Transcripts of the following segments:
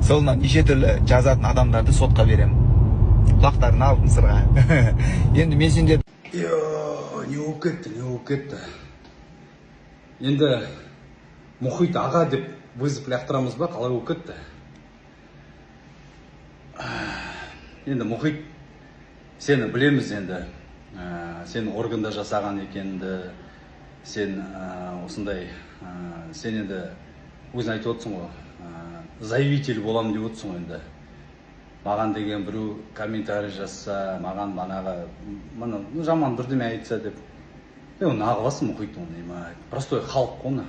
Солынан неше түрлі жазатын адамдарды сотқа берем. Құлақтарын алдым сырға. Енді мен сендер... Не болып кетті. Енді мұхит аға деп вызов лақтырамыз ба, қалай болып кетті? Енді мұхит, сені білеміз енді. Сен органда жасаған екенді, сен осындай, сен енді өзің айтып отырсың ғой, заявитель боламын деп отырсың ғой енді. Маған деген біреу комментарий жазса, маған манағы жаман бірдеме айтса деп. Нағыласың мұхит оны, простой халық оны.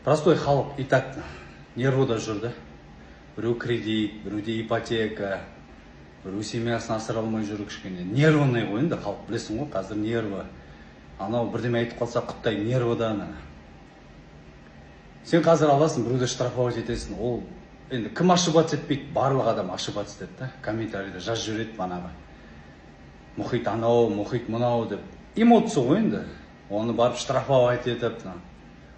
Простой халық и так нервыда жүрді. Біреу кредит, біреуде ипотека, біреу семьясын асыра алмай жүр кішкене. Нервный ғой енді халық, білесің ғой, қазір нервы. Анау бірдеме айтып қалса құттай нервыда ана. Сен қазір аласың, біреуді штрафовать етесің. Ол енді кім ошибаться етпейді, барлық адам ошибаться етеді. Комментарийді жаз жүреді манағы. Мұхит анау, мұхит мынау деп. Эмоция ғой енді. Оны барып штрафовать етіп,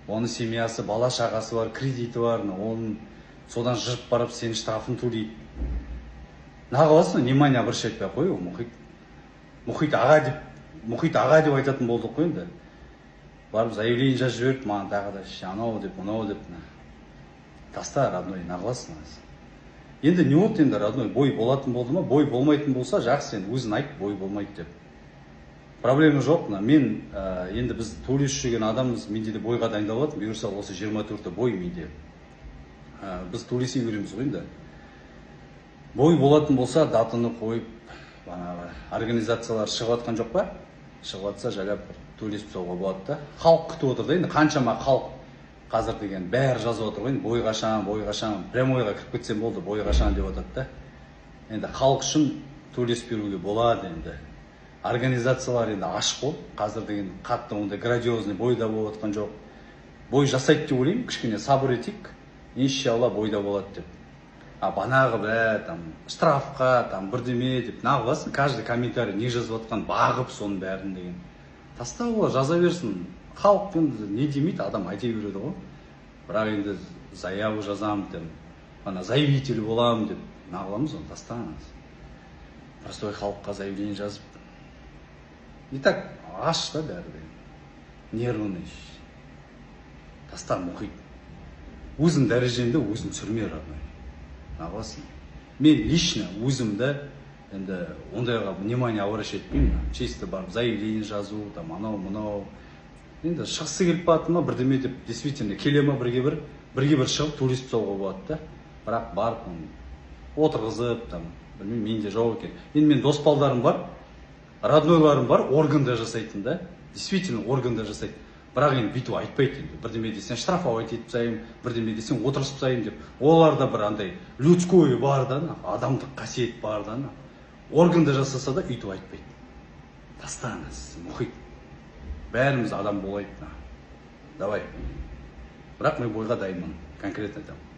оны семьясы, бала шағасы бар, кредиті бар, оны содан жырып барып сен штрафын төлейді. Нағыласың, внимание обращать етпей қой, мұхит. Мұхит аға деп айтатын болдық қой енді. Барып заявление жазып жіберді, маған тағы да анау деп, мынау деп. Таста, родной, нағыласың. Енді не от енді, родной, бой болатын болды ма? Бой болмайтын болса, жақсы, сен өзің айт, бой болмайды деп. Проблема жоқ. Мен енді біз төлесіп жүрген адамымыз, менде де бойға дайындалып жатырмын. Бұйырса осы 24-те бой менде. Біз төлесе береміз ғой енді. Бой болатын болса, датаны қойып, организациялар шығып жатқан жоқ па? Шығып жатса, жайлап төлесіп соға болады да. Халық күтіп отыр да енді, қаншама халық қазір деген бәрі жазып отыр ғой енді, бой қашан, прямойға кіріп кетсем болды, бой қашан деп отыр да. Енді халық үшін төлесіп беруге болады енді. Организациялар енді ашық бол, қазір деген қатты ондай градиозный бойда болып отқан жоқ. Бой жасайды деп ойлаймын, кішкене сабыр етейік, иншалла бойда болады деп. Банағы штрафқа, бірдеме деп, нағыласың, каждый комментарий не жазып отқан, бағып соның бәрін деген. Таста олар жаза берсін. Халық енді не демейді, адам айта береді ғой. Бірақ енді заяву жазам деп, заявитель боламын деп, нағыламыз оны, тастаңыз. Простой халыққа заявление жазып. И так аш та бәрі деген. Нервный. Таста мұхит. Өзің дәрежеңді өзің сүрме, родной. Нағыласың. Мен лично өзімді енді ондайға внимание обращать етпеймін. Чисто барып заявление жазу, анау-мынау. Енді шығысы келіп барды ма, бірдеме деп, действительно, келе ма бірге бір шығып төлесіп салуға болады да. Бірақ барып, отырғызып, білмеймін, менде жоқ екен. Енді мен дос балдарым бар, роднойларым бар, органда жасайтын да. Действительно, органда жасайды. Бірақ енді бүйтіп айтпайды енді. Бірдеме десең штрафовать етіп тастаймын, бірдеме десең отырғызып тастаймын деп. Оларда бір андай людской бар да, адамдық қасиет бар да. Органда жасаса да үйтіп айтпайды. Тастаңыз, мұхит. Бәріміз адам болайық. Давай. Бірақ мен бойға дайынмын, конкретно айтамын.